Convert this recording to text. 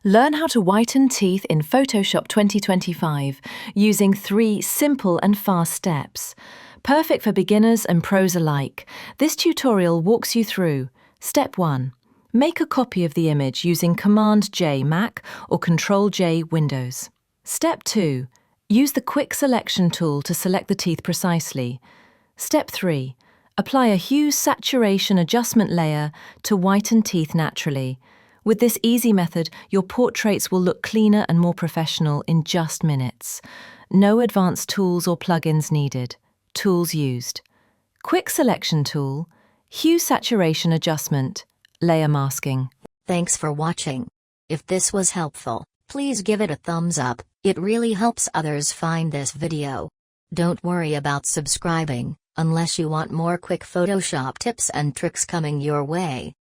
Learn how to whiten teeth in Photoshop 2025 using 3 simple and fast steps. Perfect for beginners and pros alike. This tutorial walks you through Step 1. Make a copy of the image using Command+J Mac or Ctrl+J Windows. Step 2. Use the Quick Selection tool to select the teeth precisely. Step 3. Apply a hue saturation adjustment layer to whiten teeth naturally. With this easy method, your portraits will look cleaner and more professional in just minutes. No advanced tools or plugins needed. Tools used: Quick Selection tool, Hue Saturation Adjustment, Layer Masking. Thanks for watching. If this was helpful, please give it a thumbs up, it really helps others find this video. Don't worry about subscribing, unless you want more quick Photoshop tips and tricks coming your way.